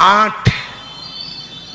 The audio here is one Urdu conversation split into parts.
8,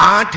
8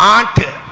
8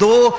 2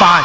5।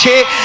6।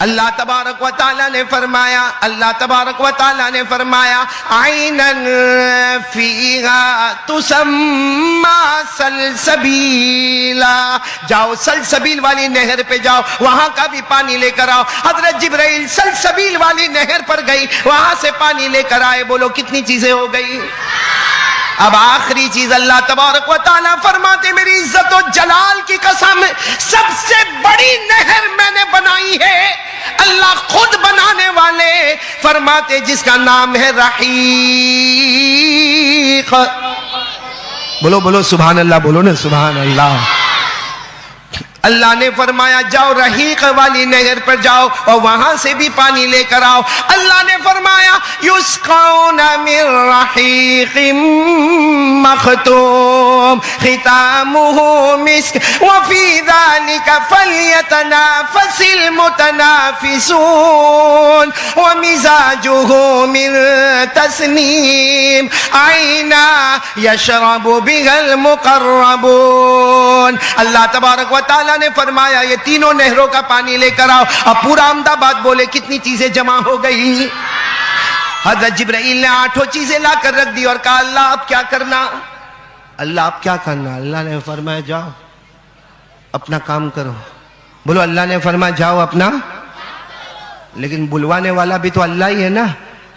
اللہ تبارک و تعالیٰ نے فرمایا، اللہ تبارک و تعالیٰ نے فرمایا عینن فیہا تسمی سلسبیلا، جاؤ سلسبیل والی نہر پہ جاؤ، وہاں کا بھی پانی لے کر آؤ۔ حضرت جبرائیل سلسبیل والی نہر پر گئی، وہاں سے پانی لے کر آئے۔ بولو کتنی چیزیں ہو گئی؟ اب آخری چیز اللہ تبارک و تعالیٰ فرماتے میری عزت و جلال کی قسم سب سے بڑی نہر میں نے بنائی ہے، اللہ خود بنانے والے فرماتے جس کا نام ہے رحیق۔ بولو بولو سبحان اللہ، بولو نا سبحان اللہ۔ اللہ نے فرمایا جاؤ رحیق والی نہر پر جاؤ اور وہاں سے بھی پانی لے کر آؤ۔ اللہ نے فرمایا یسقون من رحیق مختوم ختامہ مسک وفی ذلک فلیتنافس المتنافسون ومزاجہ من تسنیم عینا یشرب بها المقربون۔ اللہ تبارک و تعالیٰ نے فرمایا یہ تینوں نہروں کا پانی لے کر آؤ۔ اب پورا احمد آباد بولے کتنی چیزیں جمع ہو گئی؟ حضرت جبرائیل نے 8 چیزیں لا کر رکھ دی اور کہا اللہ اب کیا کرنا؟ اللہ اب کیا کرنا؟ اللہ نے فرمایا جاؤ اپنا کام کرو۔ بولو اللہ نے فرمایا جاؤ اپنا، لیکن بلوانے والا بھی تو اللہ ہی ہے نا۔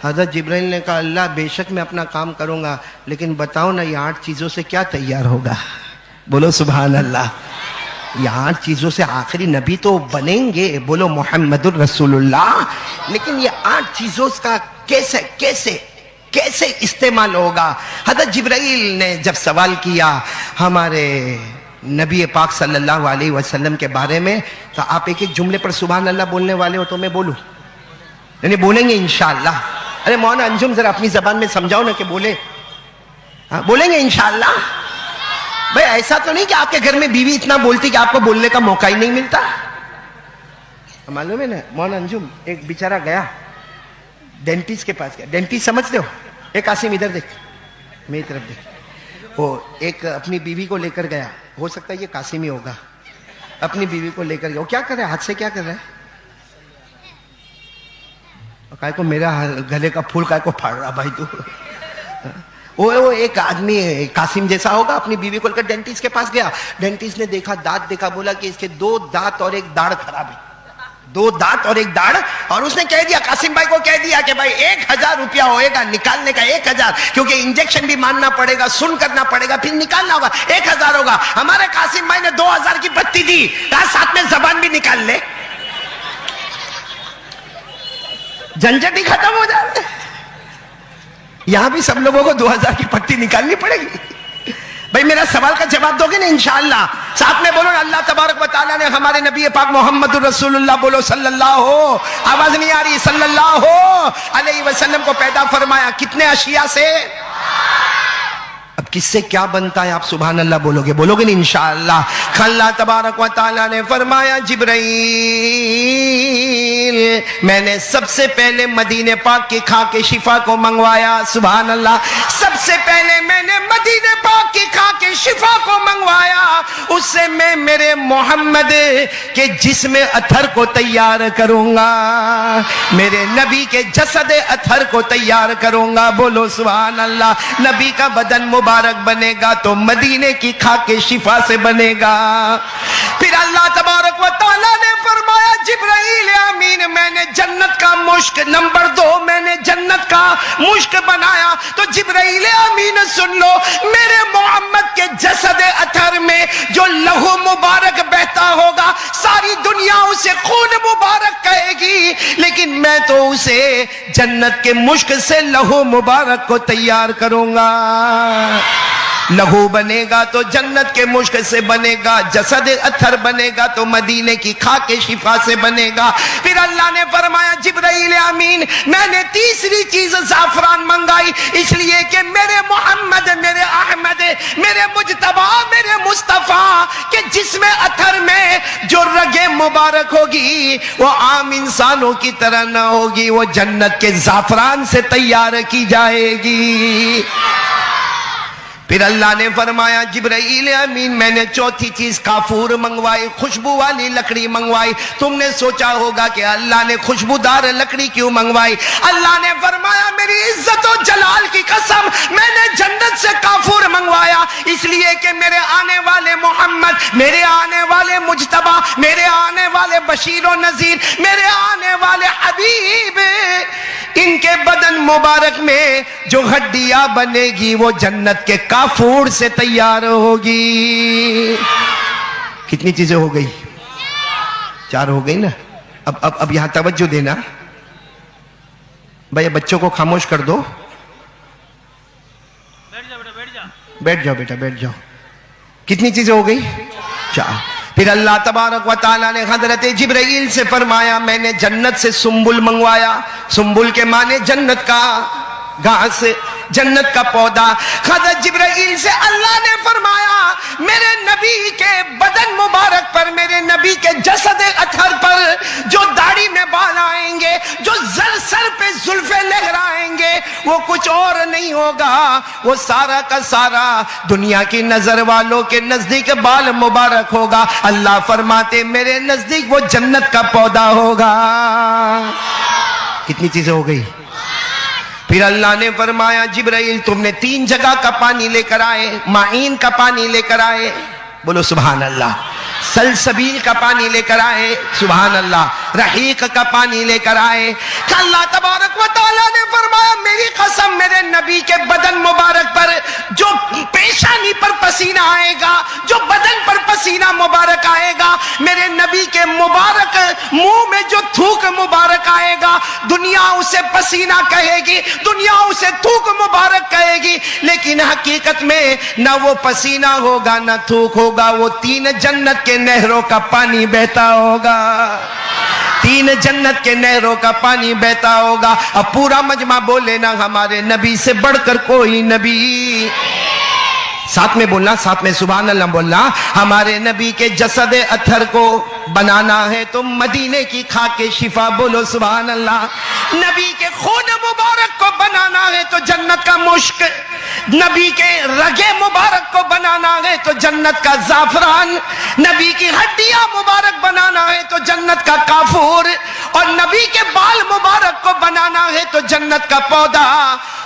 حضرت جبرائیل نے کہا اللہ بے شک میں اپنا کام کروں گا، لیکن بتاؤ نا یہ 8 چیزوں سے کیا تیار ہوگا؟ بولو سبحان اللہ۔ یہ 8 چیزوں سے آخری نبی تو بنیں گے، بولو محمد الرسول اللہ، لیکن یہ 8 چیزوں کا کیسے استعمال ہوگا؟ حضرت جبرائیل نے جب سوال کیا ہمارے نبی پاک صلی اللہ علیہ وسلم کے بارے میں، تو آپ ایک ایک جملے پر سبحان اللہ بولنے والے ہو تو میں بولوں؟ یعنی بولیں گے انشاءاللہ؟ ارے مولانا انجم ذرا اپنی زبان میں سمجھاؤ نا کہ بولے، بولیں گے انشاءاللہ؟ بھئی ایسا تو نہیں کہ آپ کے گھر میں بیوی اتنا بولتی کہ آپ کو بولنے کا موقع ہی نہیں ملتا۔ معلوم ہے نا مولانا انجم ایک بیچارہ گیا ڈینٹسٹ کے پاس گیا، ڈینٹسٹ سمجھتے ہو؟ ایک قاسم ادھر دیکھ، میری طرف دیکھ، وہ ایک اپنی بیوی کو لے کر گیا، ہو سکتا ہے یہ قاسم ہی ہوگا، اپنی بیوی کو لے کر گیا۔ وہ کیا کر رہا ہے؟ ہاتھ سے کیا کر رہا ہے؟ کائے کو میرا گلے کا پھول کائے کو پھاڑ رہا بھائی تو؟ وہ ایک آدمی قاسم جیسا ہوگا، اپنی بیوی کو لے کر ڈینٹسٹ کے پاس گیا۔ ڈینٹسٹ نے دیکھا دانت دیکھا، بولا کہ اس کے 2 دانت اور 1 داڑھ خراب ہے، 2 دانت اور 1 داڑھ، اور اس نے کہہ دیا قاسم بھائی کو کہہ دیا کہ بھائی 1000 روپیہ ہوئے گا نکالنے کا، 1000، کیونکہ انجیکشن بھی ماننا پڑے گا، سن کرنا پڑے گا، پھر نکالنا ہوگا، 1000 ہوگا۔ ہمارے قاسم بھائی نے 2000 کی پتی دی، کہا ساتھ میں زبان بھی نکال لے، جھنجھٹ ہی ختم ہو جائے۔ یہاں بھی سب لوگوں کو 2000 کی پٹی نکالنی پڑے گی۔ بھئی میرا سوال کا جواب دو گے نا انشاءاللہ؟ ساتھ میں بولو اللہ تبارک و تعالیٰ نے ہمارے نبی پاک محمد الرسول اللہ، بولو صلی اللہ ہو، آواز نہیں آ رہی، صلی اللہ علیہ وسلم کو پیدا فرمایا کتنے اشیاء سے؟ اب کس سے کیا بنتا ہے آپ سبحان اللہ بولو گے نہیں انشاءاللہ؟ اللہ تبارک و تعالیٰ نے فرمایا جبرائیل میں نے سب سے پہلے مدینے پاک کی کھا کے شفا کو منگوایا، سبحان اللہ، سب سے پہلے میں نے مدینے پاک کی کھا کے شفا کو منگوایا، اس سے میں میرے محمد کے جسم اطہر کو تیار کروں گا، میرے نبی کے جسد اطہر کو تیار کروں گا، بولو سبحان اللہ۔ نبی کا بدن مبارک بنے گا تو مدینے کی کھا کے شفا سے بنے گا۔ پھر اللہ تبارک و تعالیٰ نے فرمایا جبرائیل امین میں نے جنت کا مشک، نمبر 2 میں نے جنت کا مشک بنایا، تو جبرائیل امین سن لو، میرے محمد کے جسد اطہر میں جو لہو مبارک بہتا ہوگا ساری دنیا اسے خون مبارک کہے گی، لیکن میں تو اسے جنت کے مشک سے لہو مبارک کو تیار کروں گا۔ لہو بنے گا تو جنت کے مشک سے بنے گا، جسد اطہر بنے گا تو مدینے کی کھا کے شفا سے بنے گا۔ پھر اللہ نے فرمایا جبرائیل امین میں نے تیسری چیز زعفران منگائی، اس لیے کہ میرے محمد، میرے احمد، میرے مجتبی، میرے مصطفیٰ کہ جسم اطہر میں جو رگ مبارک ہوگی وہ عام انسانوں کی طرح نہ ہوگی، وہ جنت کے زعفران سے تیار کی جائے گی۔ پھر اللہ نے فرمایا جبرائیل امین میں نے چوتھی چیز کافور منگوائی، خوشبو والی لکڑی منگوائی۔ تم نے سوچا ہوگا کہ اللہ نے خوشبودار لکڑی کیوں منگوائی؟ اللہ نے فرمایا میری عزت و جلال کی قسم میں نے جنت سے کافور منگوایا اس لیے کہ میرے آنے والے محمد، میرے آنے والے مجتبی، میرے آنے والے بشیر و نذیر، میرے آنے والے حبیب، ان کے بدن مبارک میں جو ہڈیاں بنے گی وہ جنت کے کافور سے تیار ہوگی۔ کتنی چیزیں ہو گئی؟ 4 ہو گئی نا۔ اب یہاں توجہ دینا بھائی، بچوں کو خاموش کر دو، بیٹھ جاؤ بیٹا بیٹھ جاؤ۔ کتنی چیزیں ہو گئی؟ 4۔ پھر اللہ تبارک و تعالیٰ نے حضرت جبرائیل سے فرمایا میں نے جنت سے سنبل منگوایا۔ سنبل کے معنی جنت کا گھاس، جنت کا پودا۔ حضرت جبرائیل سے اللہ نے فرمایا میرے نبی کے بدن مبارک پر، میرے نبی کے جسد اطہر پر جو داڑھی میں بال آئیں گے، جو سر پہ زلفیں لہرائیں گے، وہ کچھ اور نہیں ہوگا، وہ سارا کا سارا دنیا کی نظر والوں کے نزدیک بال مبارک ہوگا۔ اللہ فرماتے میرے نزدیک وہ جنت کا پودا ہوگا۔ کتنی چیزیں ہو گئی؟ پھر اللہ نے فرمایا جبرائیل تم نے 3 جگہ کا پانی لے کر آئے، معین کا پانی لے کر آئے، بولو سبحان اللہ، سلسبیل کا پانی لے کر آئے، سبحان اللہ، رحیق کا پانی لے کر آئے۔ کہ اللہ تبارک و تعالیٰ نے فرمایا میری قسم میرے نبی کے بدن مبارک پر جو پیشانی پر پسینہ آئے گا، جو بدن پر پسینہ مبارک آئے گا، میرے نبی کے مبارک منہ میں جو تھوک مبارک آئے گا، دنیا اسے پسینہ کہے گی، دنیا اسے تھوک مبارک کہے گی، لیکن حقیقت میں نہ وہ پسینہ ہوگا نہ تھوک ہوگا، وہ 3 جنت کے نہروں کا پانی بہتا ہوگا، 3 جنت کے نہروں کا پانی بہتا ہوگا۔ اب پورا مجمع بولے نا ہمارے نبی سے بڑھ کر کوئی نبی، ساتھ میں بولنا، ساتھ میں سبحان اللہ بولنا۔ ہمارے نبی کے جسد اطہر کو بنانا ہے تو مدینے کی خاک شفا، بولو سبحان اللہ۔ نبی کے خون مبارک کو بنانا ہے تو جنت کا مشک، نبی کے رگے مبارک کو بنانا ہے تو جنت کا زعفران، نبی کی ہڈیاں مبارک بنانا ہے تو جنت کا کافور، اور نبی کے بال مبارک کو بنانا ہے تو جنت کا پودا۔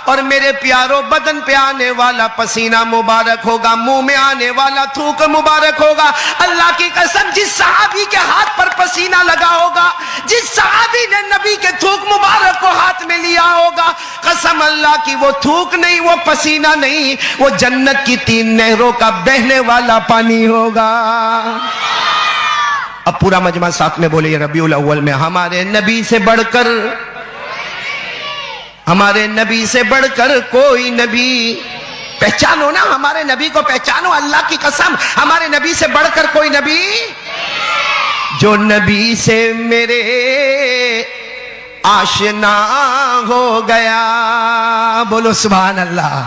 اور میرے پیاروں بدن پہ آنے والا پسینہ مبارک ہوگا، منہ میں آنے والا تھوک مبارک ہوگا۔ اللہ کی قسم جس صحابی کے ہاتھ پر پسینہ لگا ہوگا، جس صحابی نے نبی کے تھوک مبارک کو ہاتھ میں لیا ہوگا، قسم اللہ کی وہ تھوک نہیں، وہ پسینہ نہیں، وہ جنت کی 3 نہروں کا بہنے والا پانی ہوگا۔ اب پورا مجمع ساتھ میں بولے ربیع الاول میں ہمارے نبی سے بڑھ کر، ہمارے نبی سے بڑھ کر کوئی نبی، پہچانو نا ہمارے نبی کو، پہچانو اللہ کی قسم، ہمارے نبی سے بڑھ کر کوئی نبی، جو نبی سے میرے آشنا ہو گیا، بولو سبحان اللہ۔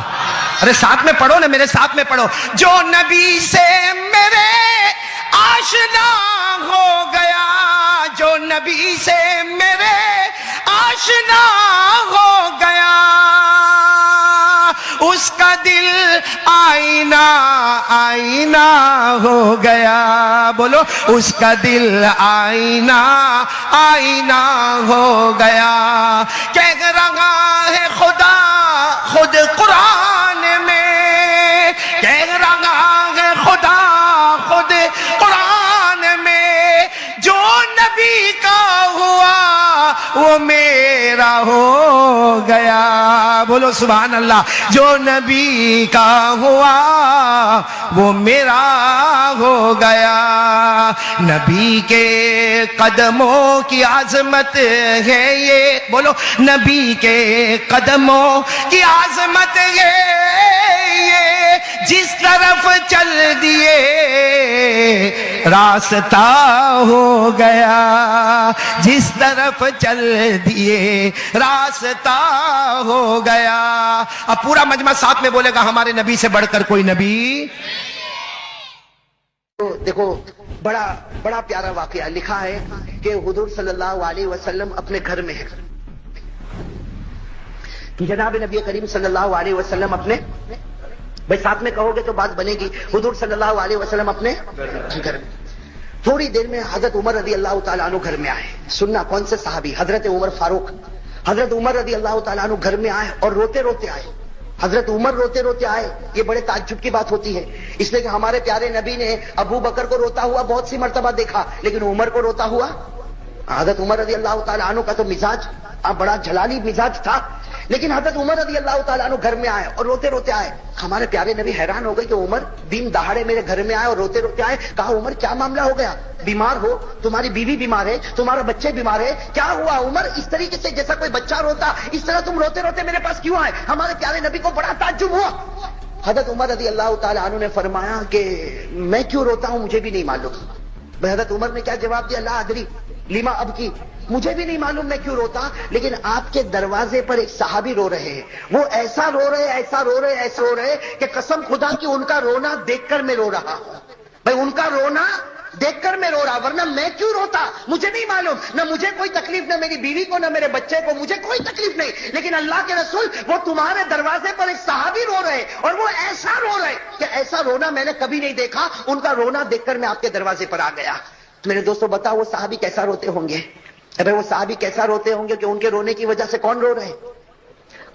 ارے ساتھ میں پڑھو نا، میرے ساتھ میں پڑھو، جو نبی سے میرے آشنا ہو گیا، جو نبی سے میرے آشنا ہو گیا، اس کا دل آئینہ آئینہ ہو گیا، بولو اس کا دل آئینہ آئینہ ہو گیا۔ کہہ رہا ہے خدا خود قرآن میں، کہہ رہا ہے خدا خود قرآن میں، جو نبی کا ہوا وہ میرا ہو گیا، بولو سبحان اللہ۔ جو نبی کا ہوا وہ میرا ہو گیا۔ نبی کے قدموں کی عظمت ہے یہ، بولو نبی کے قدموں کی عظمت ہے یہ، جس طرف چل دیے راستہ ہو گیا، جس طرف چل دیے راستہ ہو گیا۔ اب پورا مجمع ساتھ میں بولے گا ہمارے نبی سے بڑھ کر کوئی نبی۔ دیکھو بڑا پیارا واقعہ لکھا ہے کہ حضور صلی اللہ علیہ وسلم اپنے گھر میں ہے، جناب نبی کریم صلی اللہ علیہ وسلم اپنے بھائی ساتھ میں کہو گے تو بات بنے گی. حضور صلی اللہ علیہ وسلم اپنے گھر میں. تھوڑی دیر میں حضرت عمر رضی اللہ تعالیٰ عنہ گھر میں آئے. سننا کون سے صحابی؟ حضرت عمر فاروق. حضرت عمر رضی اللہ تعالیٰ عنہ گھر میں آئے اور روتے روتے آئے. حضرت عمر روتے روتے آئے. یہ بڑے تعجب کی بات ہوتی ہے، اس لیے کہ ہمارے پیارے نبی نے ابو بکر کو روتا ہوا بہت سی مرتبہ دیکھا، لیکن عمر کو روتا ہوا. حضرت عمر رضی اللہ تعالیٰ عنہ کا تو مزاج بڑا جلالی مزاج تھا، لیکن حضرت عمر رضی اللہ تعالیٰ عنہ گھر میں آئے اور روتے روتے آئے. ہمارے پیارے نبی حیران ہو گئے کہ عمر دن دہاڑے میرے گھر میں آئے اور روتے روتے آئے. کہا عمر کیا معاملہ ہو گیا؟ بیمار ہو؟ تمہاری بیوی بیمار ہے؟ تمہارا بچے بیمار ہے؟ کیا ہوا عمر؟ اس طریقے سے جیسا کوئی بچہ روتا اس طرح تم روتے روتے میرے پاس کیوں آئے؟ ہمارے پیارے نبی کو بڑا تعجب ہوا. حضرت عمر رضی اللہ تعالیٰ عنہ نے فرمایا کہ میں کیوں روتا ہوں مجھے بھی نہیں معلوم. حضرت عمر نے کیا جواب دیا؟ لا ادری لما اب کی، مجھے بھی نہیں معلوم میں کیوں روتا، لیکن آپ کے دروازے پر ایک صحابی رو رہے ہیں. وہ ایسا رو رہے ایسا رو رہے ایسا رو رہے کہ قسم خدا کی ان کا رونا دیکھ کر میں رو رہا ہوں. بھائی ان کا رونا دیکھ کر میں رو رہا، ورنہ میں کیوں روتا مجھے نہیں معلوم. نہ مجھے کوئی تکلیف، نہ میری بیوی کو، نہ میرے بچے کو، مجھے کوئی تکلیف نہیں، لیکن اللہ کے رسول وہ تمہارے دروازے پر ایک صحابی رو رہے اور وہ ایسا رو رہے کہ ایسا رونا میں نے کبھی نہیں دیکھا. ان کا رونا دیکھ کر میں آپ کے دروازے پر آ گیا. میرے دوستوں بتاؤ وہ صحابی کیسا روتے ہوں گے؟ ابھی وہ صحابی کیسا روتے ہوں گے کہ ان کے رونے کی وجہ سے کون رو رہے؟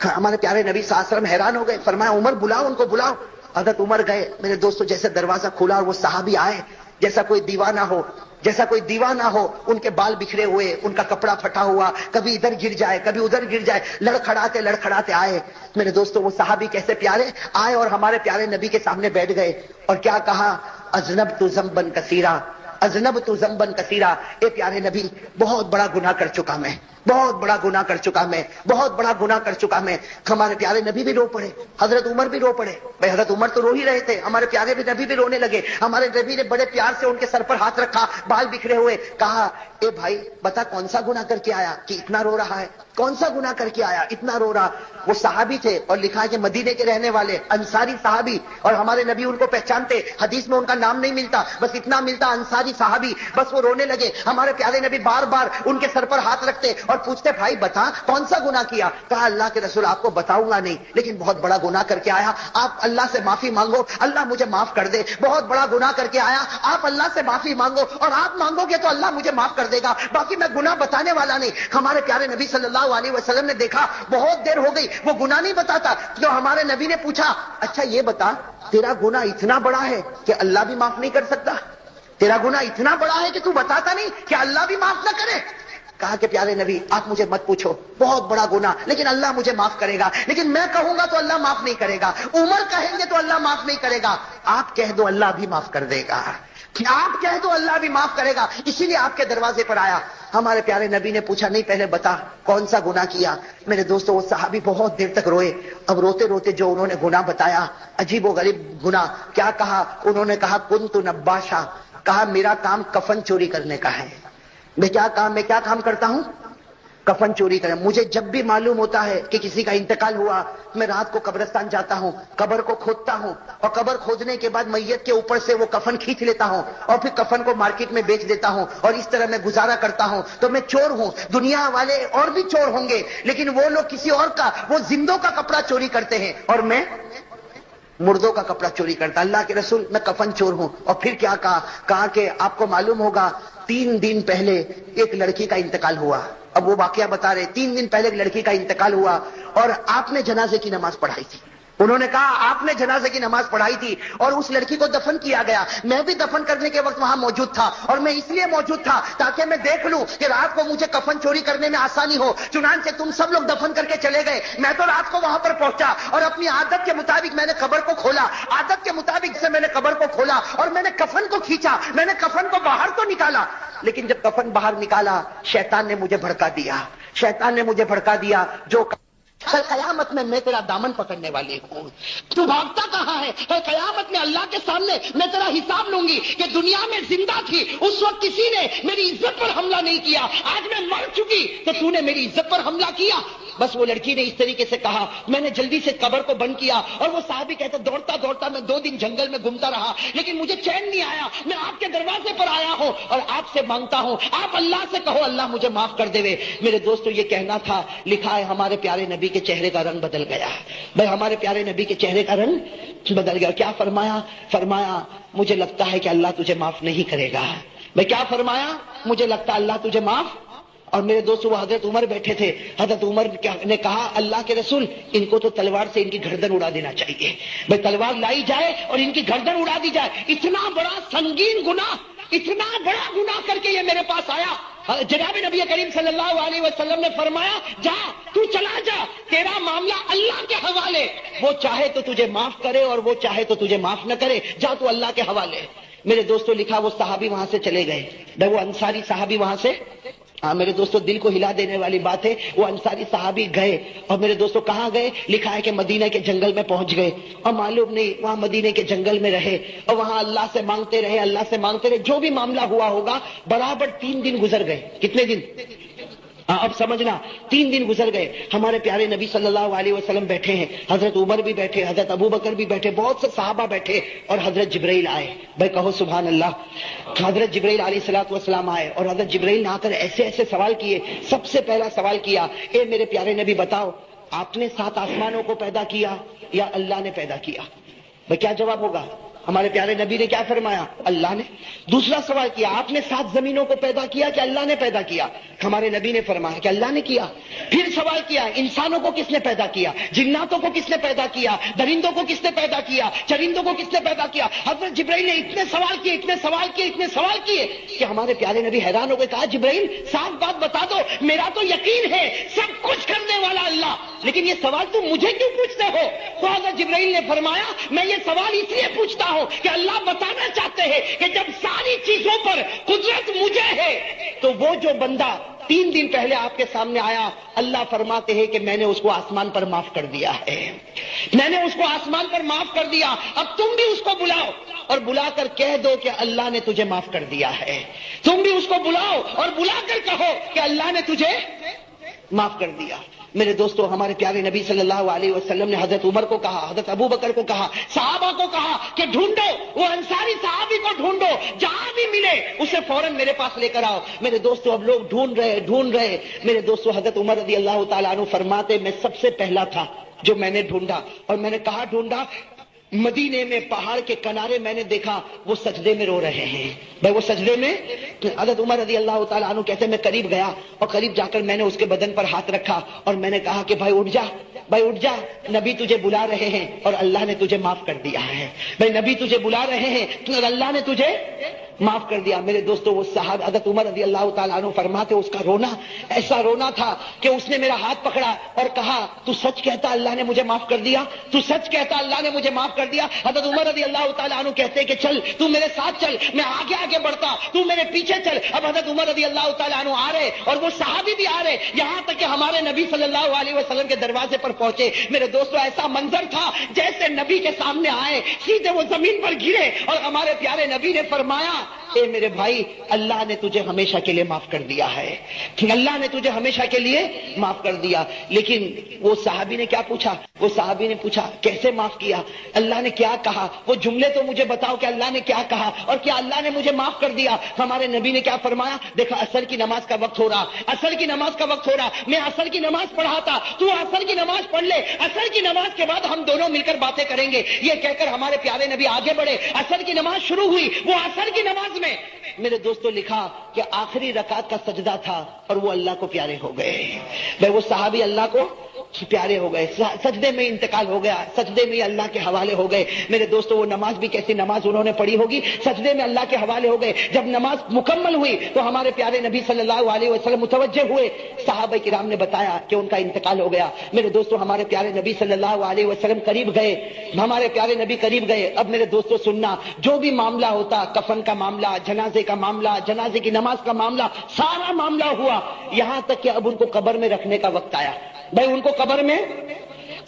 ہمارے پیارے نبی صلی اللہ علیہ وسلم حیران ہو گئے. فرمایا عمر بلاؤ ان کو بلاؤ. حضرت عمر گئے. میرے دوستوں جیسے دروازہ کھلا اور وہ صحابی آئے جیسا کوئی دیوانہ ہو، جیسا کوئی دیوانہ ہو. ان کے بال بکھرے ہوئے، ان کا کپڑا پھٹا ہوا، کبھی ادھر گر جائے کبھی ادھر گر جائے، لڑکھڑاتے آئے. میرے دوستوں وہ صحابی کیسے پیارے آئے اور ہمارے پیارے نبی کے سامنے بیٹھ گئے اور کیا کہا؟ اذنبت ذنبا کثیرا، اذنبت ذنبا کثیرا. اے پیارے نبی بہت بڑا گناہ کر چکا میں، بہت بڑا گناہ کر چکا میں، بہت بڑا گناہ کر چکا میں. ہمارے پیارے نبی بھی رو پڑے، حضرت عمر بھی رو پڑے. بھائی حضرت عمر تو رو ہی رہے تھے، ہمارے پیارے نبی بھی رونے لگے. ہمارے نبی نے بڑے پیار سے ان کے سر پر ہاتھ رکھا، بال بکھرے ہوئے. کہا اے بھائی بتا کون سا گناہ کر کے آیا کہ اتنا رو رہا ہے؟ کون سا گناہ کر کے آیا اتنا رو رہا؟ وہ صحابی تھے اور لکھا ہے کہ مدینے کے رہنے والے انصاری صحابی، اور ہمارے نبی ان کو پہچانتے. حدیث میں ان کا نام نہیں ملتا، بس اتنا ملتا انصاری صحابی. بس وہ رونے لگے. ہمارے پیارے نبی بار بار ان کے سر پر ہاتھ رکھتے اور پوچھتے بھائی بتا کون سا گناہ کیا؟ کہا اللہ کے رسول آپ کو بتاؤں گا نہیں، لیکن بہت بڑا گناہ کر کے آیا. آپ اللہ سے معافی مانگو، اللہ مجھے معاف کر دے. بہت بڑا گناہ کر کے آیا، آپ اللہ سے معافی مانگو اور آپ مانگو گے تو اللہ مجھے معاف کر دے گا. باقی میں گناہ بتانے والا نہیں. ہمارے پیارے نبی صلی اللہ علیہ وسلم نے دیکھا بہت دیر ہو گئی وہ گناہ نہیں بتاتا. تو ہمارے نبی نے پوچھا اچھا یہ بتا تیرا گناہ اتنا بڑا ہے کہ اللہ بھی معاف نہیں کر سکتا؟ تیرا گناہ اتنا بڑا ہے کہ تو بتاتا نہیں کہ اللہ بھی معاف نہ کرے؟ کہا کہ پیارے نبی آپ مجھے مت پوچھو، بہت بڑا گناہ لیکن اللہ مجھے معاف کرے گا. لیکن میں کہوں گا تو اللہ معاف نہیں کرے گا، عمر کہیں گے تو اللہ معاف نہیں کرے گا. آپ کہہ دو اللہ بھی معاف کر دے گا، آپ کہہ دو اللہ بھی معاف کرے گا. اسی لیے آپ کے دروازے پر آیا. ہمارے پیارے نبی نے پوچھا نہیں پہلے بتا کون سا گناہ کیا. میرے دوستو وہ صحابی بہت دیر تک روئے. اب روتے روتے جو انہوں نے گناہ بتایا عجیب و غریب گناہ. کیا کہا انہوں نے؟ کہا کنت نباشا، کہا میرا کام کفن چوری کرنے کا ہے. میں کیا کام کرتا ہوں؟ کفن چوری کریں. مجھے جب بھی معلوم ہوتا ہے کہ کسی کا انتقال ہوا میں رات کو قبرستان جاتا ہوں، قبر کو کھودتا ہوں اور قبر کھودنے کے بعد میت کے اوپر سے وہ کفن کھینچ لیتا ہوں اور پھر کفن کو مارکیٹ میں بیچ دیتا ہوں اور اس طرح میں گزارا کرتا ہوں. تو میں چور ہوں. دنیا والے اور بھی چور ہوں گے لیکن وہ لوگ کسی اور کا، وہ زندوں کا کپڑا چوری کرتے ہیں اور میں مردوں کا کپڑا چوری کرتا. اللہ کے رسول میں کفن چور ہوں. اور پھر کیا کہا کہ آپ کو معلوم ہوگا 3 دن پہلے ایک لڑکی کا انتقال ہوا. اب وہ واقعہ بتا رہے 3 دن پہلے ایک لڑکی کا انتقال ہوا اور آپ نے جنازے کی نماز پڑھائی تھی. انہوں نے کہا آپ نے جنازے کی نماز پڑھائی تھی اور اس لڑکی کو دفن کیا گیا. میں بھی دفن کرنے کے وقت وہاں موجود تھا اور میں اس لیے موجود تھا تاکہ میں دیکھ لوں کہ رات کو مجھے کفن چوری کرنے میں آسانی ہو. چنانچہ تم سب لوگ دفن کر کے چلے گئے، میں تو رات کو وہاں پر پہنچا اور اپنی عادت کے مطابق میں نے قبر کو کھولا. عادت کے مطابق سے میں نے قبر کو کھولا اور میں نے کفن کو کھینچا. میں نے کفن کو باہر تو نکالا لیکن جب کفن باہر نکالا شیطان نے مجھے بھڑکا دیا. شیطان نے مجھے بھڑکا دیا جو قیامت میں تیرا دامن پکڑنے والی ہوں. تو بھاگتا کہاں ہے؟ قیامت میں اللہ کے سامنے میں تیرا حساب لوں گی کہ دنیا میں زندہ تھی اس وقت کسی نے میری عزت پر حملہ نہیں کیا. آج میں مر چکی تو تو نے میری عزت پر حملہ کیا. بس وہ لڑکی نے اس طریقے سے کہا, میں نے جلدی سے قبر کو بند کیا, اور وہ صحابی کہتا دوڑتا دوڑتا میں 2 دن جنگل میں گھومتا رہا, لیکن مجھے چین نہیں آیا, میں آپ کے دروازے پر آیا ہوں اور آپ سے مانگتا ہوں, آپ اللہ سے کہو اللہ مجھے معاف کر دے. میرے دوستو یہ کہنا تھا, لکھا ہے ہمارے پیارے نبی کے چہرے کا رنگ بدل گیا. بھائی ہمارے پیارے نبی کے چہرے کا رنگ بدل گیا. کیا فرمایا؟ فرمایا مجھے لگتا ہے کہ اللہ تجھے معاف نہیں کرے گا. بھائی کیا فرمایا؟ مجھے لگتا ہے اللہ تجھے معاف. اور میرے دوستو وہ حضرت عمر بیٹھے تھے. حضرت عمر نے کہا اللہ کے رسول ان کو تو تلوار سے ان کی گردن اڑا دینا چاہیے. بھائی تلوار لائی جائے اور ان کی گردن اڑا دی جائے. اتنا بڑا سنگین گناہ, اتنا بڑا گناہ کر کے یہ میرے پاس آیا. جناب نبی کریم صلی اللہ علیہ وسلم نے فرمایا جا تو چلا جا, تیرا معاملہ اللہ کے حوالے, وہ چاہے تو تجھے معاف کرے اور وہ چاہے تو تجھے معاف نہ کرے, جا تو اللہ کے حوالے. میرے دوستو لکھا وہ صحابی وہاں سے چلے گئے. بھائی وہ انصاری صحابی وہاں سے, میرے دوستو دل کو ہلا دینے والی بات ہے, وہ انصاری صحابی گئے. اور میرے دوستو کہاں گئے؟ لکھا ہے کہ مدینہ کے جنگل میں پہنچ گئے. اور معلوم نہیں وہاں مدینہ کے جنگل میں رہے اور وہاں اللہ سے مانگتے رہے, اللہ سے مانگتے رہے. جو بھی معاملہ ہوا ہوگا برابر 3 دن گزر گئے. کتنے دن؟ اب سمجھنا, 3 دن گزر گئے. ہمارے پیارے نبی صلی اللہ علیہ وسلم بیٹھے ہیں, حضرت عمر بھی بیٹھے, حضرت ابو بکر بھی بیٹھے, بہت سے صحابہ بیٹھے, اور حضرت جبرائیل آئے. بھائی کہو سبحان اللہ. حضرت جبرائیل علیہ الصلوۃ والسلام آئے, اور حضرت جبرائیل نے آ کر ایسے ایسے سوال کیے. سب سے پہلا سوال کیا, اے میرے پیارے نبی بتاؤ آپ نے 7 آسمانوں کو پیدا کیا یا اللہ نے پیدا کیا؟ بھائی کیا جواب ہوگا؟ ہمارے پیارے نبی نے کیا فرمایا؟ اللہ نے. دوسرا سوال کیا, آپ نے 7 زمینوں کو پیدا کیا کہ اللہ نے پیدا کیا؟ ہمارے نبی نے فرمایا کہ اللہ نے کیا. پھر سوال کیا, انسانوں کو کس نے پیدا کیا, جناتوں کو کس نے پیدا کیا, درندوں کو کس نے پیدا کیا, چرندوں کو کس نے پیدا کیا؟ حضرت جبرائیل نے اتنے سوال کیے, اتنے سوال کیے, اتنے سوال کیے کہ ہمارے پیارے نبی حیران ہو گئے. کہا جبرائیل صاف بات بتا دو, میرا تو یقین ہے سب کچھ کرنے والا اللہ, لیکن یہ سوال تم مجھے کیوں پوچھتے ہو؟ تو حضرت جبرائیل نے فرمایا میں یہ سوال اس لیے پوچھتا ہوں کہ اللہ بتانا چاہتے ہیں کہ جب ساری چیزوں پر قدرت مجھے ہے تو وہ جو بندہ 3 دن پہلے آپ کے سامنے آیا, اللہ فرماتے ہیں کہ میں نے اس کو آسمان پر معاف کر دیا ہے, میں نے اس کو آسمان پر معاف کر دیا. اب تم بھی اس کو بلاؤ اور بلا کر کہہ دو کہ اللہ نے تجھے معاف کر دیا ہے. تم بھی اس کو بلاؤ اور بلا کر کہو کہ اللہ نے تجھے معاف کر دیا. میرے دوستو ہمارے پیارے نبی صلی اللہ علیہ وسلم نے حضرت عمر کو کہا, حضرت ابو بکر کو کہا, صحابہ کو کہا کہ ڈھونڈو وہ انصاری صحابی کو, ڈھونڈو جہاں بھی ملے اسے فوراً میرے پاس لے کر آؤ. میرے دوستو اب لوگ ڈھونڈ رہے. میرے دوستو حضرت عمر رضی اللہ تعالیٰ عنہ فرماتے میں سب سے پہلا تھا جو میں نے ڈھونڈا. اور میں نے کہا ڈھونڈا؟ مدینے میں پہاڑ کے کنارے میں نے دیکھا وہ سجدے میں رو رہے ہیں. بھائی وہ سجدے میں, حضرت عمر رضی اللہ تعالیٰ عنہ کہتے میں قریب گیا اور قریب جا کر میں نے اس کے بدن پر ہاتھ رکھا اور میں نے کہا کہ بھائی اٹھ جا, بھائی اٹھ جا, نبی تجھے بلا رہے ہیں اور اللہ نے تجھے معاف کر دیا ہے. بھائی نبی تجھے بلا رہے ہیں اور اللہ نے تجھے معاف کر دیا. میرے دوستو وہ صاحب حضرت عمر رضی اللہ تعالیٰ عنہ فرماتے اس کا رونا ایسا رونا تھا کہ اس نے میرا ہاتھ پکڑا اور کہا تو سچ کہتا اللہ نے مجھے معاف کر دیا, تو سچ کہتا اللہ نے مجھے معاف کر دیا. حضرت عمر رضی اللہ تعالیٰ عنہ کہتے کہ چل تو میرے ساتھ چل, میں آگے آگے بڑھتا, تو میرے پیچھے چل. اب حضرت عمر رضی اللہ تعالیٰ عنہ آ رہے اور وہ صحابی بھی آ رہے, یہاں تک کہ ہمارے نبی صلی اللہ علیہ وسلم کے دروازے پر پہنچے. میرے دوستو ایسا منظر تھا جیسے نبی کے سامنے آئے سیدھے وہ زمین پر گرے اور ہمارے پیارے نبی نے فرمایا اے میرے بھائی اللہ نے تجھے ہمیشہ کے لیے معاف کر دیا ہے, اللہ نے تجھے ہمیشہ کے لیے معاف کر دیا. لیکن وہ صحابی نے کیا پوچھا؟ وہ صحابی نے پوچھا کیسے معاف کیا, اللہ نے کیا کہا, وہ جملے تو مجھے بتاؤ کہ اللہ نے کیا کہا اور کیا اللہ نے مجھے معاف کر دیا. ہمارے نبی نے کیا فرمایا, دیکھا عصر کی نماز کا وقت ہو رہا, عصر کی نماز کا وقت ہو رہا, میں عصر کی نماز پڑھاتا, تو عصر کی نماز پڑھ لے, عصر کی نماز کے بعد ہم دونوں مل کر باتیں کریں گے. یہ کہہ کر ہمارے پیارے نبی آگے بڑھے, عصر کی نماز شروع ہوئی. وہ عصر کی نماز میں میرے دوستوں لکھا کہ آخری رکعت کا سجدہ تھا اور وہ اللہ کو پیارے ہو گئے. بھائی وہ صحابی اللہ کو پیارے ہو گئے, سجدے میں انتقال ہو گیا, سجدے میں اللہ کے حوالے ہو گئے. میرے دوستو وہ نماز بھی کیسی نماز انہوں نے پڑھی ہوگی, سجدے میں اللہ کے حوالے ہو گئے. جب نماز مکمل ہوئی تو ہمارے پیارے نبی صلی اللہ علیہ وسلم متوجہ ہوئے, صحابہ کرام نے بتایا کہ ان کا انتقال ہو گیا. میرے دوستو ہمارے پیارے نبی صلی اللہ علیہ وسلم قریب گئے, ہمارے پیارے نبی قریب گئے. اب میرے دوستو سننا, جو بھی معاملہ ہوتا, کفن کا معاملہ, جنازے کا معاملہ, جنازے کی نماز کا معاملہ, سارا معاملہ ہوا, یہاں تک کہ اب ان کو قبر میں رکھنے کا وقت آیا. بھائی ان کو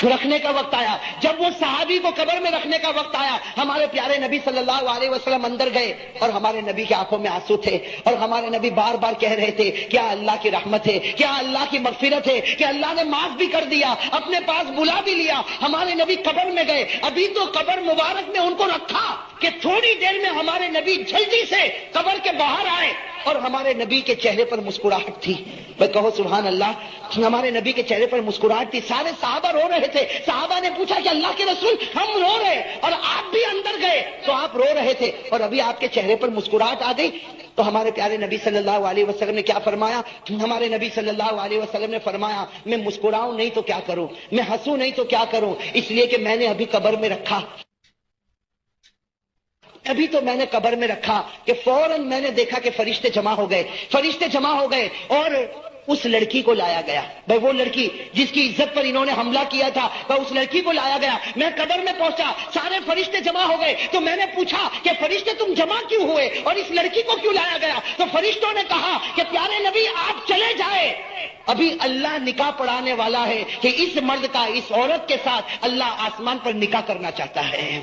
رکھنے کا وقت آیا. جب وہ صحابی کو قبر میں رکھنے کا وقت آیا, ہمارے پیارے نبی صلی اللہ علیہ وسلم اندر گئے اور ہمارے نبی کی آنکھوں میں آنسو تھے, اور ہمارے نبی بار بار کہہ رہے تھے کیا اللہ کی رحمت ہے, کیا اللہ کی مغفرت ہے, کہ اللہ نے معاف بھی کر دیا, اپنے پاس بلا بھی لیا. ہمارے نبی قبر میں گئے, ابھی تو قبر مبارک میں ان کو رکھا کہ تھوڑی دیر میں ہمارے نبی جلدی سے قبر کے باہر آئے, اور ہمارے نبی کے چہرے پر مسکراہٹ تھی. میں کہو سبحان اللہ, ہمارے نبی کے چہرے پر مسکراہٹ تھی. سارے صحابہ رو رہے تھے. صحابہ نے پوچھا کہ اللہ کے رسول ہم رو رہے, اور آپ بھی اندر گئے تو آپ رو رہے تھے, اور ابھی آپ کے چہرے پر مسکراہٹ آ گئی. تو ہمارے پیارے نبی صلی اللہ علیہ وسلم نے کیا فرمایا؟ ہمارے نبی صلی اللہ علیہ وسلم نے فرمایا میں مسکراؤں نہیں تو کیا کروں, میں ہنسوں نہیں تو کیا کروں, اس لیے کہ میں نے ابھی قبر میں رکھا, ابھی تو میں نے قبر میں رکھا کہ فوراً میں نے دیکھا کہ فرشتے جمع ہو گئے, فرشتے جمع ہو گئے, اور اس لڑکی کو لایا گیا. بھائی وہ لڑکی جس کی عزت پر انہوں نے حملہ کیا تھا, بھائی اس لڑکی کو لایا گیا. میں قبر میں پہنچا, سارے فرشتے جمع ہو گئے, تو میں نے پوچھا کہ فرشتے تم جمع کیوں ہوئے اور اس لڑکی کو کیوں لایا گیا؟ تو فرشتوں نے کہا کہ پیارے نبی آپ چلے جائے, ابھی اللہ نکاح پڑھانے والا ہے کہ اس مرد کا اس عورت کے ساتھ اللہ آسمان پر نکاح کرنا چاہتا ہے.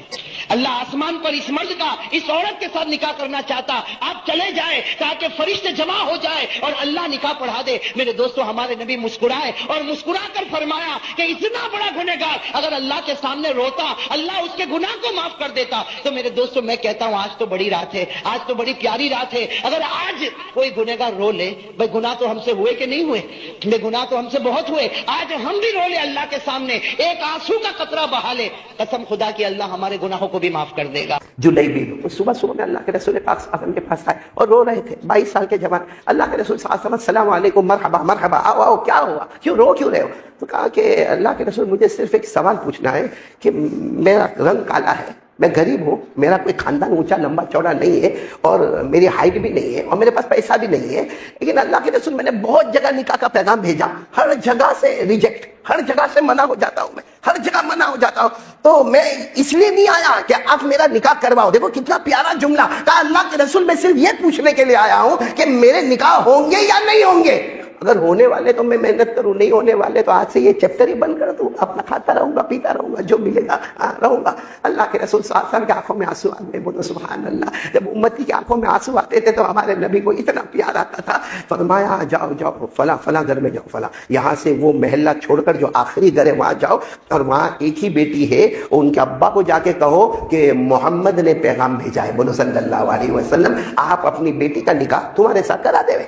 اللہ آسمان پر اس مرد کا اس عورت کے ساتھ نکاح کرنا چاہتا, آپ چلے جائیں تاکہ فرشتے جمع ہو جائے اور اللہ نکاح پڑھا دے. میرے دوستو, ہمارے نبی مسکرائے اور مسکرا کر فرمایا کہ اتنا بڑا گنہگار اگر اللہ کے سامنے روتا, اللہ اس کے گناہ کو معاف کر دیتا. تو میرے دوستو, میں کہتا ہوں آج تو بڑی رات ہے, آج تو بڑی پیاری رات ہے. اگر آج کوئی گنہگار رو لے, بھائی گناہ تو ہم سے ہوئے کہ نہیں ہوئے, بے گناہ تو ہم سے بہت ہوئے, آج ہم بھی رو لے اللہ کے سامنے, ایک آنسو کا قطرہ بہا لے, قسم خدا کی اللہ ہمارے گناہوں کو بھی معاف کر دے گا. جلیبی صبح صبح میں اللہ کے رسول پاک صلی اللہ علیہ وسلم کے پاس آئے اور رو رہے تھے. 22 سال کے جوان. اللہ کے رسول صلی اللہ علیہ وسلم السلام علیکم, مرحبا مرحبا, آؤ آؤ, کیا ہوا, کیوں رو کیوں رہے ہو؟ تو کہا کہ اللہ کے رسول مجھے صرف ایک سوال پوچھنا ہے کہ میرا رنگ کالا ہے, میں غریب ہوں, میرا کوئی خاندان اونچا لمبا چوڑا نہیں ہے, اور میری ہائٹ بھی نہیں ہے, اور میرے پاس پیسہ بھی نہیں ہے, لیکن اللہ کے رسول میں نے بہت جگہ نکاح کا پیغام بھیجا, ہر جگہ سے ریجیکٹ, ہر جگہ سے منع ہو جاتا ہوں, میں ہر جگہ منع ہو جاتا ہوں, تو میں اس لیے نہیں آیا کہ آپ میرا نکاح کرواؤ. دیکھو کتنا پیارا جملہ کہا, اللہ کے رسول میں صرف یہ پوچھنے کے لیے آیا ہوں کہ میرے نکاح ہوں گے یا نہیں ہوں گے. اگر ہونے والے تو میں محنت کروں, نہیں ہونے والے تو آج سے یہ چیپٹر ہی بند کر دوں, اپنا کھاتا رہوں گا, پیتا رہوں گا, جو ملے گا رہوں گا. اللہ کے رسول صلی اللہ علیہ وسلم کی آنکھوں میں آنسو آ گئے. بولو سبحان اللہ. جب امتی کی آنکھوں میں آنسو آتے تھے تو ہمارے نبی کو اتنا پیار آتا تھا. فرمایا جاؤ جاؤ فلاں فلاں گھر میں جاؤ, فلاں یہاں سے وہ محلہ چھوڑ کر جو آخری گھر ہے وہاں جاؤ, اور وہاں ایک ہی بیٹی ہے, ان کے ابا کو جا کے کہو کہ محمد نے پیغام بھیجا ہے, بولو صلی اللہ علیہ وسلم, آپ اپنی بیٹی کا نکاح تمہارے ساتھ کرا دے.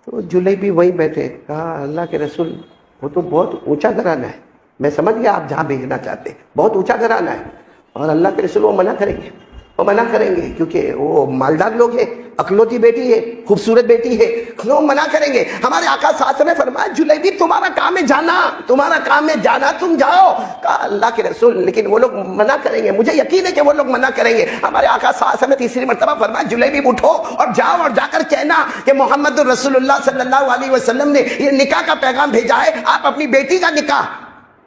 تو جلیبی وہیں بیٹھے, کہا اللہ کے رسول وہ تو بہت اونچا گھرانہ ہے, میں سمجھ گیا آپ جہاں بھیجنا چاہتے ہیں, بہت اونچا گھرانہ ہے, اور اللہ کے رسول وہ منع کریں گے, وہ منع کریں گے, کیونکہ وہ مالدار لوگ ہیں, اکلوتی بیٹی ہے, خوبصورت بیٹی ہے, وہ منع کریں گے. ہمارے آقا صلی اللہ علیہ وسلم نے فرمایا جلیبی تمہارا کام ہے جانا, تمہارا کام ہے جانا, تم جاؤ. کہا اللہ کے رسول لیکن وہ لوگ منع کریں گے, مجھے یقین ہے کہ وہ لوگ منع کریں گے. ہمارے آقا صلی اللہ علیہ وسلم نے تیسری مرتبہ فرمایا جلیبی اٹھو اور جاؤ, اور جا کر کہنا کہ محمد الرسول اللہ صلی اللہ علیہ وسلم نے یہ نکاح کا پیغام بھیجا ہے, آپ اپنی بیٹی کا نکاح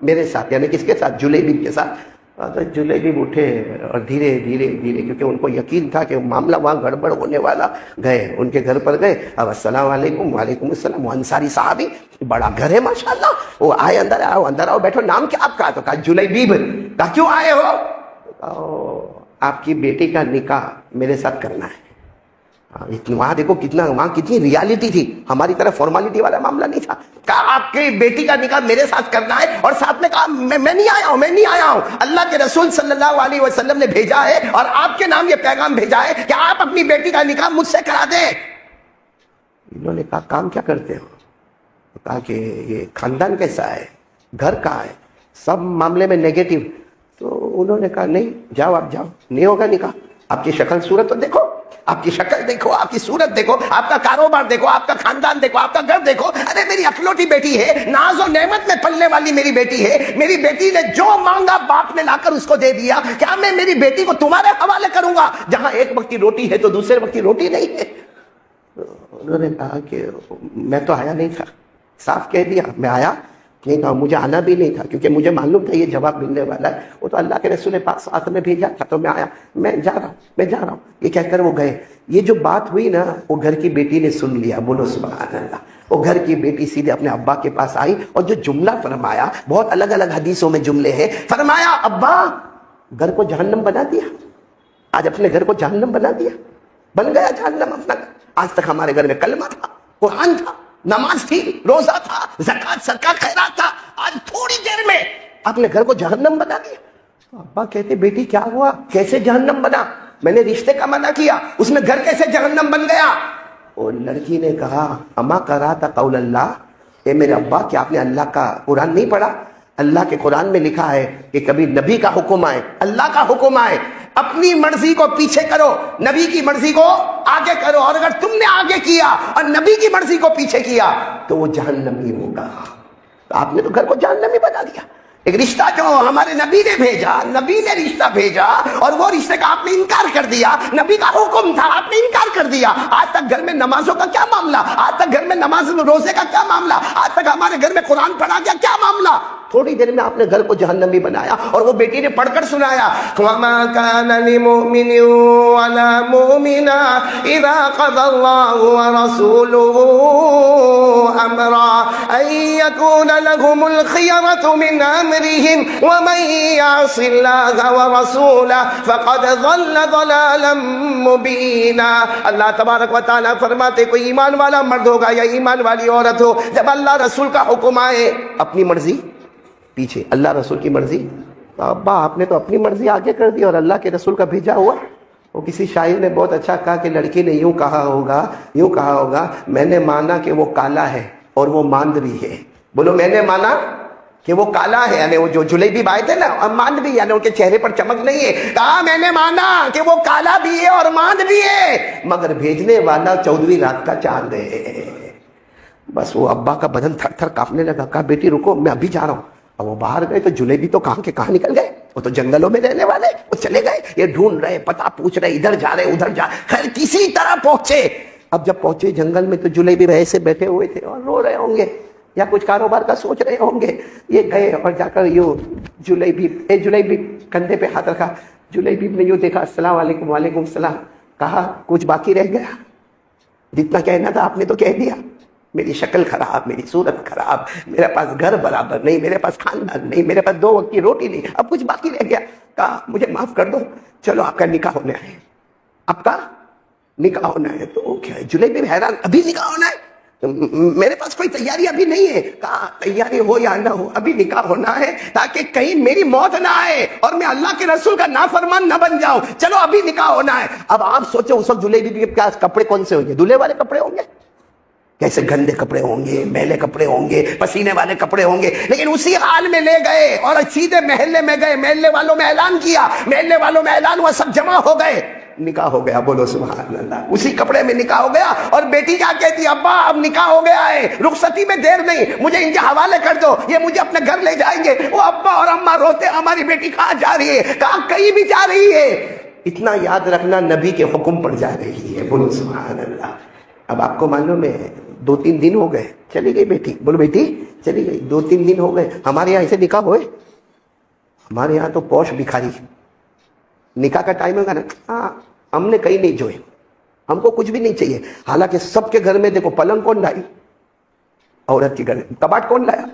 میرے ساتھ, یعنی کس کے ساتھ, جلیبی کے ساتھ. تو جلیبی اٹھے اور دھیرے دھیرے دھیرے, کیونکہ ان کو یقین تھا کہ معاملہ وہاں گڑبڑ ہونے والا, گئے ان کے گھر پر گئے. اب السلام علیکم, وعلیکم السلام. وہ انصاری صحابی, بڑا گھر ہے ماشاءاللہ, وہ آئے, اندر آؤ, اندر آؤ, بیٹھو, نام کیا آپ کا؟ تو کہا جلیبیب. کہا کیوں آئے ہو؟ آپ کی بیٹی کا نکاح میرے ساتھ کرنا ہے. وہاں دیکھو کتنا, وہاں کتنی ریالٹی تھی, ہماری طرح فارمالٹی والا معاملہ نہیں تھا. کہا آپ کی بیٹی کا نکاح میرے ساتھ کرنا ہے, اور ساتھ میں کہا میں نہیں آیا ہوں, میں نہیں آیا ہوں, اللہ کے رسول صلی اللہ علیہ وسلم نے بھیجا ہے, اور آپ کے نام یہ پیغام بھیجا ہے کہ آپ اپنی بیٹی کا نکاح مجھ سے کرا دیں. انہوں نے کہا کام کیا کرتے ہو؟ کہا کہ یہ خاندان کیسا ہے, گھر کہاں ہے, سب معاملے میں نیگیٹو. تو انہوں نے کہا نہیں, جاؤ آپ جاؤ, نہیں ہوگا نکاح. آپ کی شکل صورت تو دیکھو, آپ کی شکل دیکھو, آپ کی صورت دیکھو, آپ کا کاروبار دیکھو, آپ کا خاندان دیکھو, آپ کا گھر دیکھو. ارے میری اکلوٹی بیٹی ہے, ناز و نعمت میں پلنے والی میری بیٹی ہے, میری بیٹی نے جو مانگا باپ نے لا کر اس کو دے دیا. کیا میں میری بیٹی کو تمہارے حوالے کروں گا جہاں ایک وقت کی روٹی ہے تو دوسرے وقت کی روٹی نہیں ہے؟ انہوں نے کہا کہ میں تو آیا نہیں تھا, صاف کہہ دیا, میں آیا نہیں کہا مجھے آنا بھی نہیں تھا کیونکہ مجھے معلوم تھا یہ جواب ملنے والا ہے. وہ تو اللہ کے رسول پاک صلی اللہ علیہ وسلم نے بھیجا تھا تو میں آیا, میں جا رہا ہوں یہ کہہ کر وہ گئے. یہ جو بات ہوئی نا وہ گھر کی بیٹی نے سن لیا. بولو سبحان اللہ. وہ گھر کی بیٹی سیدھے اپنے ابا کے پاس آئی اور جو جملہ فرمایا, بہت الگ الگ حدیثوں میں جملے ہیں, فرمایا ابا گھر کو جہنم بنا دیا, آج اپنے گھر کو جہنم بنا دیا, بن گیا جہنم اپنا گھر. آج تک ہمارے گھر میں کلمہ تھا, قرآن تھا, نماز تھی, روزہ تھا, زکات صدقہ خیرات تھا, آج تھوڑی دیر میں اپنے گھر کو جہنم بنا دیا. ابا کہتے بیٹی کیا ہوا, کیسے جہنم بنا؟ میں نے رشتے کا منع کیا, اس میں گھر کیسے جہنم بن گیا؟ اور لڑکی نے کہا اما قرأت قول اللہ, اے میرے ابا کیا آپ نے اللہ کا قرآن نہیں پڑھا؟ اللہ کے قرآن میں لکھا ہے کہ کبھی نبی کا حکم آئے, اللہ کا حکم آئے, اپنی مرضی کو پیچھے کرو, نبی کی مرضی کو آگے کرو, اور اگر تم نے آگے کیا اور نبی کی مرضی کو پیچھے کیا تو وہ جہنمی ہوگا. تو آپ نے تو گھر کو جہنمی بنا دیا. ایک رشتہ جو ہمارے نبی نے بھیجا, نبی نے رشتہ بھیجا اور وہ رشتے کا آپ نے انکار کر دیا. نبی کا حکم تھا, آپ نے انکار کر دیا. آج تک گھر میں نمازوں کا کیا معاملہ, آج تک گھر میں نماز روزے کا کیا معاملہ, آج تک ہمارے گھر میں قرآن پڑھا گیا کیا معاملہ؟ تھوڑی دیر میں آپ نے گھر کو جہنمی بنایا. اور وہ بیٹی نے پڑھ کر سنایا وَمَا كَانَ لِمُؤْمِنٍ وَلَا مُؤْمِنَةٍ إِذَا قَضَى اللَّهُ وَرَسُولُهُ أَمْرًا أَن يَكُونَ لَهُمُ الْخِيَرَةُ مِنْ أَمْرِهِمْ وَمَن يَعْصِ اللَّهَ وَرَسُولَهُ فَقَدْ ضَلَّ ضَلَالًا مُبِينًا. اللہ تبارک و تعالیٰ فرماتے کوئی ایمان والا مرد ہوگا یا ایمان والی عورت ہو, جب اللہ رسول کا حکم آئے اپنی مرضی پیچھے, اللہ رسول کی مرضی. ابا آپ نے تو اپنی مرضی آگے کر دی اور اللہ کے رسول کا بھیجا ہوا. وہ کسی شاعر نے بہت اچھا کہا کہ لڑکی نے یوں کہا ہوگا میں نے مانا کہ وہ کالا ہے اور وہ ماند بھی ہے. بولو میں نے مانا کہ وہ کالا ہے, یعنی وہ جو جلیبی بھائی تھے نا, اور ماند بھی, یعنی ان کے چہرے پر چمک نہیں ہے. کہا میں نے مانا کہ وہ کالا بھی ہے اور ماند بھی ہے, مگر بھیجنے والا 14ویں رات کا چاند ہے. بس وہ ابا کا بدن تھر تھر کانپنے لگا. کہا بیٹی رکو میں ابھی جا رہا ہوں. اب وہ باہر گئے تو جلیبی تو کہاں کے کہاں نکل گئے, وہ تو جنگلوں میں رہنے والے, وہ چلے گئے. یہ ڈھونڈ رہے, پتہ پوچھ رہے, ادھر جا رہے ادھر جا, خیر کسی طرح پہنچے. اب جب پہنچے جنگل میں تو جلیبی ایسے بیٹھے ہوئے تھے اور رو رہے ہوں گے یا کچھ کاروبار کا سوچ رہے ہوں گے. یہ گئے اور جا کر یوں جلیبی کندھے پہ ہاتھ رکھا. جلیبی نے یوں دیکھا, السلام علیکم. وعلیکم السلام. کہا کچھ باقی رہ گیا؟ جتنا کہنا تھا آپ نے تو کہہ دیا. میری شکل خراب, میری صورت خراب, میرے پاس گھر برابر نہیں, میرے پاس خاندان نہیں, میرے پاس 2 وقت کی روٹی نہیں, اب کچھ باقی رہ گیا. کہا مجھے معاف کر دو, چلو آپ کا نکاح ہونا ہے, آپ کا نکاح ہونا ہے. تو کیا ہے, جلیبی حیران, ابھی نکاح ہونا ہے؟ میرے پاس کوئی تیاری ابھی نہیں ہے. کہا تیاری ہو یا نہ ہو ابھی نکاح ہونا ہے تاکہ کہیں میری موت نہ آئے اور میں اللہ کے رسول کا نافرمان نہ بن جاؤں. چلو ابھی نکاح ہونا ہے. اب آپ سوچو اس وقت جلیبی کے پاس کپڑے کون سے ہوں گے؟ دلہے والے کپڑے ہوں گے, کیسے گندے کپڑے ہوں گے, میلے کپڑے ہوں گے, پسینے والے کپڑے ہوں گے. لیکن اسی حال میں لے گئے اور سیدھے محلے میں گئے, محلے والوں میں اعلان کیا, محلے والوں میں اعلان ہوا, سب جمع ہو گئے, نکاح ہو گیا. بولو سبحان اللہ. اسی کپڑے میں نکاح ہو گیا. اور بیٹی کیا کہتی, ابا اب نکاح ہو گیا ہے, رخصتی میں دیر نہیں, مجھے ان کے حوالے کر دو, یہ مجھے اپنے گھر لے جائیں گے. وہ ابا اور اماں روتے, ہماری بیٹی کہاں جا رہی ہے؟ کہاں کہیں بھی جا رہی ہے. اتنا یاد رکھنا, نبی کے حکم پر جا رہی ہے. بولو سبحان اللہ. اب آپ کو معلوم ہے 2-3 دن ہو گئے, چلی گئی بیٹی. بولو بیٹی چلی گئی, 2-3 دن ہو گئے. ہمارے یہاں ایسے نکاح ہوئے؟ ہمارے یہاں تو پوش بھکاری, نکاح کا ٹائم ہوگا نا, ہاں ہم نے کہیں نہیں جوئے, ہم کو کچھ بھی نہیں چاہیے. حالانکہ سب کے گھر میں دیکھو, پلنگ کون لائی؟ عورت کے گھر. کباٹ کون لایا؟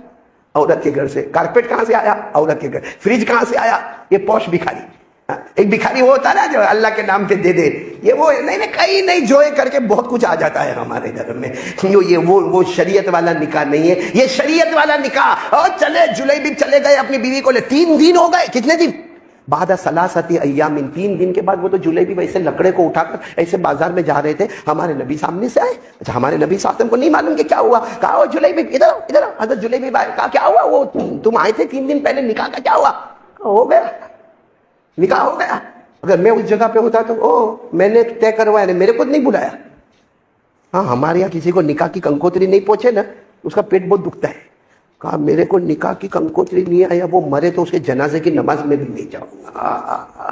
عورت کے گھر سے. کارپیٹ کہاں سے آیا؟ عورت کے گھر. فریج کہاں سے آیا؟ یہ پوش بھکاری. ایک بھکاری وہ ہوتا ہے نا جو اللہ کے نام پہ دے دے, یہ وہ نہیں کہیں نہیں جوئے کر کے بہت کچھ آ جاتا ہے ہمارے گھر میں. یہ وہ شریعت والا نکاح نہیں ہے, یہ شریعت والا نکاح. اور چلے جلیبی چلے گئے اپنی بیوی کو لے. 3 دن ہو گئے. کتنے دن؟ بعد ثلاثتی ایام, 3 دن کے بعد وہ تو جلیبی ویسے لکڑے کو اٹھا کر ایسے بازار میں جا رہے تھے. ہمارے نبی سامنے سے آئے. اچھا ہمارے نبی صلی اللہ علیہ وسلم کو نہیں معلوم کہ کیا ہوا. کہا وہ جلیبی ادھر ادھر, حضرت جلیبی بھائی کہا کیا ہوا, وہ تم آئے تھے 3 دن پہلے, نکاح کا کیا ہوا؟ ہو گیا, نکاح ہو گیا. اگر میں اس جگہ پہ ہوتا تو میں نے طے کروایا, میرے کو نہیں بلایا. ہاں ہمارے یہاں کسی کو نکاح کی کنکوتری نہیں پہنچے نا, اس کا پیٹ بہت دکھتا ہے. کہا میرے کو نکاح کی کنکوتری نہیں آیا, وہ مرے تو اس کے جنازے کی نماز میں بھی نہیں جاؤں گا.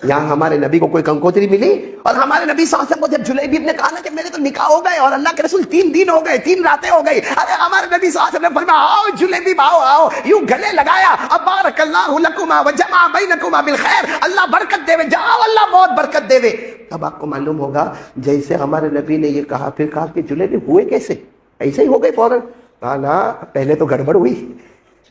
یہاں ہمارے نبی کو کوئی کنکوتری ملی؟ اور ہمارے نبی صلی اللہ علیہ وسلم کو جب جلیبیب نے کہا نا کہ میرے تو نکاح ہو گئے اور اللہ کے رسول 3 دن ہو گئے، 3 راتیں ہو گئی، ارے ہمارے نبی صلی اللہ علیہ وسلم نے فرمایا آؤ جلیبیب آؤ آؤ، یوں گلے لگایا، اب بارک اللہ لکما وجمع بینکما بالخیر، اللہ برکت دے، جاؤ اللہ بہت برکت دے۔ اب آپ کو معلوم ہوگا جیسے ہمارے نبی نے یہ کہا، پھر کہا کہ جلیبیب ہوئے کیسے؟ ایسے ہی ہو گئے فوراً؟ کہا نا پہلے تو گڑبڑ ہوئی،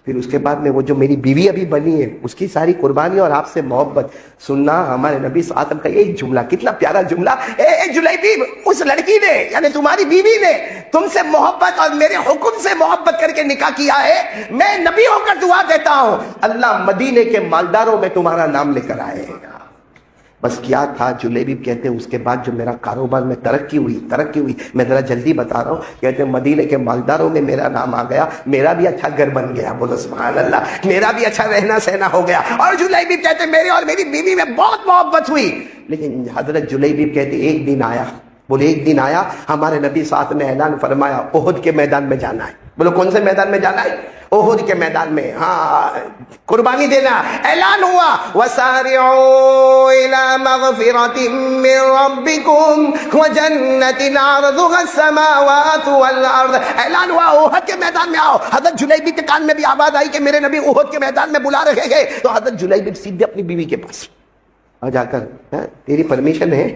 پھر اس کے بعد میں وہ جو میری بیوی ابھی بنی ہے اس کی ساری قربانی اور آپ سے محبت سننا۔ ہمارے نبی صلی اللہ علیہ وسلم کا ایک جملہ، کتنا پیارا جملہ، اے جلیبیب، اس لڑکی نے یعنی تمہاری بیوی نے تم سے محبت اور میرے حکم سے محبت کر کے نکاح کیا ہے، میں نبی ہو کر دعا دیتا ہوں اللہ مدینے کے مالداروں میں تمہارا نام لے کر آئے گا۔ بس کیا تھا، جلیبیب کہتے ہیں اس کے بعد جو میرا کاروبار میں ترقی ہوئی، میں ذرا جلدی بتا رہا ہوں، کہتے ہیں مدینے کے مالداروں میں میرا نام آ گیا، میرا بھی اچھا گھر بن گیا، بولو سبحان اللہ، میرا بھی اچھا رہنا سہنا ہو گیا۔ اور جلیبیب کہتے ہیں میرے اور میری بیوی میں بہت محبت ہوئی۔ لیکن حضرت جلیبیب کہتے ہیں ایک دن آیا، بولے ایک دن آیا، ہمارے نبی ساتھ نے اعلان فرمایا احد کے میدان میں جانا ہے۔ بولو کون سے میدان میں جانا ہے؟ احد کے میدان میں، ہاں قربانی دینا۔ اعلان ہوا وَسَارِعُوا إِلَى مَغْفِرَةٍ مِّن رَبِّكُمْ وَجَنَّةٍ عَرْضُهَا السَّمَاوَاتُ وَالْأَرْضُ۔ اعلان ہوا احد کے میدان میں آؤ۔ حضرت جلیبیب کے کان میں بھی آواز آئی کہ میرے نبی احد کے میدان میں بلا رہے ہیں، تو حضرت جلیبیب سیدھے اپنی بیوی کے پاس اور جا کر تیری پرمیشن ہے،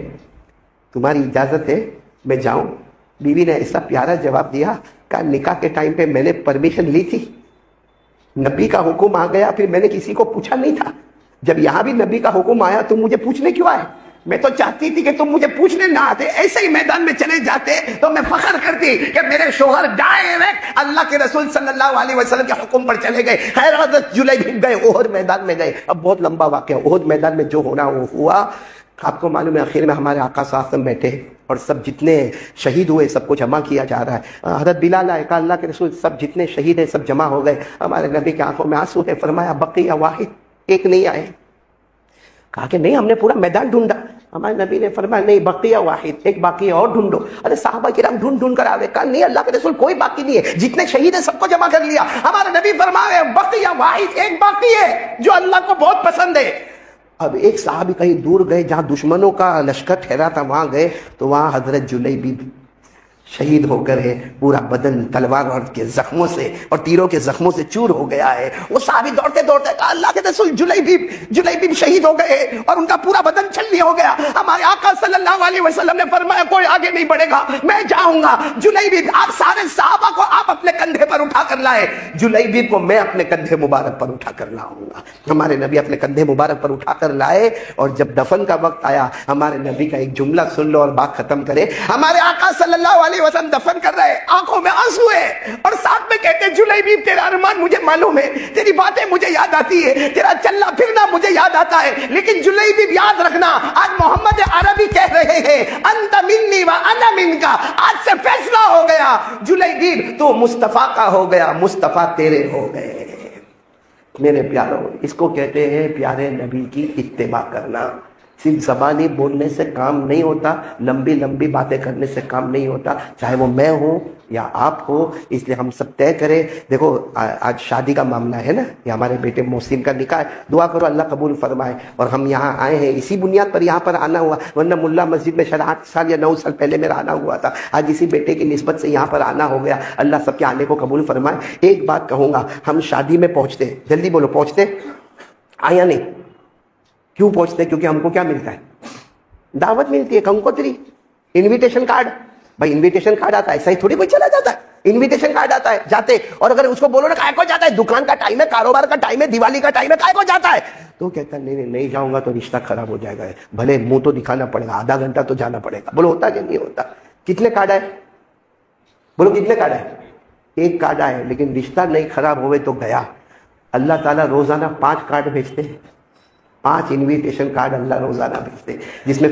تمہاری اجازت ہے میں جاؤں؟ بیوی نے ایسا پیارا جواب دیا، کہا نکاح کے ٹائم پہ میں نے پرمیشن لی تھی، نبی کا حکم آ گیا، پھر میں نے کسی کو پوچھا نہیں تھا، جب یہاں بھی نبی کا حکم آیا تم مجھے پوچھنے کیوں آئے؟ میں تو چاہتی تھی کہ تم مجھے پوچھنے نہ آتے، ایسے ہی میدان میں چلے جاتے تو میں فخر کرتی کہ میرے شوہر ڈائریکٹ اللہ کے رسول صلی اللہ علیہ وسلم کے حکم پر چلے گئے۔ خیر حضرت جلیبیب گئے، احد میدان میں گئے۔ اب بہت لمبا واقعہ، احد میدان میں جو ہونا وہ ہوا۔ آپ کو معلوم ہے آخر میں ہمارے آقا صلی اللہ علیہ وسلم بیٹھے اور سب جتنے شہید ہوئے سب کو جمع کیا جا رہا ہے۔ حضرت بلال آئے، کہا اللہ کے رسول سب جتنے شہید ہیں سب جمع ہو گئے۔ ہمارے نبی کی آنکھوں میں آنسو ہے، فرمایا بقیہ واحد، ایک نہیں آئے۔ کہا کہ نہیں ہم نے پورا میدان ڈھونڈا۔ ہمارے نبی نے فرمایا نہیں بقیہ واحد، ایک باقی ہے اور ڈھونڈو۔ ارے صحابہ کرام ڈھونڈ کر آوے، کہا نہیں اللہ کے رسول کوئی باقی نہیں ہے، جتنے شہید ہیں سب کو جمع کر لیا۔ ہمارے نبی فرمایا بقیہ واحد، ایک باقی ہے جو اللہ کو بہت پسند ہے۔ اب ایک صحابی کہیں دور گئے جہاں دشمنوں کا لشکر ٹھہرا تھا، وہاں گئے تو وہاں حضرت جلیبیب شہید ہو کر ہے، پورا بدن تلوار کے زخموں سے اور تیروں کے زخموں سے چور ہو گیا ہے۔ وہ صحابی دوڑتے کہا اللہ کے رسول جلیبیب شہید ہو گئے اور ان کا پورا بدن چھلنی ہو گیا۔ ہمارے آقا صلی اللہ علیہ وسلم نے فرمایا کوئی آگے نہیں بڑھے گا، میں جاؤں گا۔ جلیبیب آپ سارے صحابہ کو آپ اپنے کندھے پر اٹھا کر لائے، جلیبیب کو میں اپنے کندھے مبارک پر اٹھا کر لاؤں گا۔ ہمارے نبی اپنے کندھے مبارک پر اٹھا کر لائے، اور جب دفن کا وقت آیا ہمارے نبی کا ایک جملہ سن لو اور بات ختم کرے۔ ہمارے آقا صلی اللہ علیہ وسلم دفن کر رہے، آنکھوں میں آنسو ہے اور ساتھ میں کہتے جلیبیب تیرا ارمان مجھے معلوم ہے، تیری باتیں مجھے یاد آتی ہے، تیرا چلنا پھرنا مجھے یاد آتا ہے، لیکن جلیبیب یاد رکھنا آج محمد عربی کہہ رہے ہیں انت منی و انا منکا، آج سے فیصلہ ہو گیا جلیبیب تو مصطفیٰ کا ہو گیا، مصطفیٰ تیرے ہو گئے۔ میرے پیاروں، اس کو کہتے ہیں پیارے نبی کی اتباع کرنا۔ صرف زبانی بولنے سے کام نہیں ہوتا، لمبی لمبی باتیں کرنے سے کام نہیں ہوتا، چاہے وہ میں ہوں یا آپ ہو۔ اس لیے ہم سب طے کریں۔ دیکھو آج شادی کا معاملہ ہے نا، یہ ہمارے بیٹے محسن کا نکاح ہے، دعا کرو اللہ قبول فرمائے۔ اور ہم یہاں آئے ہیں اسی بنیاد پر، یہاں پر آنا ہوا، ورنہ ملا مسجد میں شاید 8 سال یا 9 سال پہلے میرا آنا ہوا تھا، آج اسی بیٹے کی نسبت سے یہاں پر آنا ہو گیا۔ اللہ سب کے آنے کو قبول فرمائے۔ ایک بات کہوں گا، ہم شادی میں پہنچتے، جلدی بولو، پہنچتے آیا نہیں؟ کیوں پہنچتے؟ کیونکہ ہم کو کیا ملتا ہے؟ دعوت ملتی ہے، کنکوتری، انویٹیشن کارڈ۔ بھائی انویٹیشن کارڈ آتا ہے ایسا ہی تھوڑی کوئی چلا جاتا ہے، انویٹیشن کارڈ آتا ہے جاتے، اور اگر اس کو بولو نا کائے کو جاتا ہے، دکان کا ٹائم ہے، کاروبار کا ٹائم ہے، دیوالی کا ٹائم ہے، کائے کو جاتا ہے؟ تو کہتا ہے نہیں جاؤں گا تو رشتہ خراب ہو جائے گا، بھلے منہ تو دکھانا پڑے گا، آدھا گھنٹہ تو جانا پڑے گا۔ بولو ہوتا کہ نہیں ہوتا؟ کتنے کارڈ آئے؟ بولو کتنے کارڈ آئے؟ ایک کارڈ آئے، لیکن رشتہ نہیں خراب ہوئے تو گیا۔ اللہ تعالیٰ روزانہ 5 کارڈ بھیجتے ہیں، 5 انویٹیشن کارڈ اللہ روزانہ بھیجتے ہیں، جس میں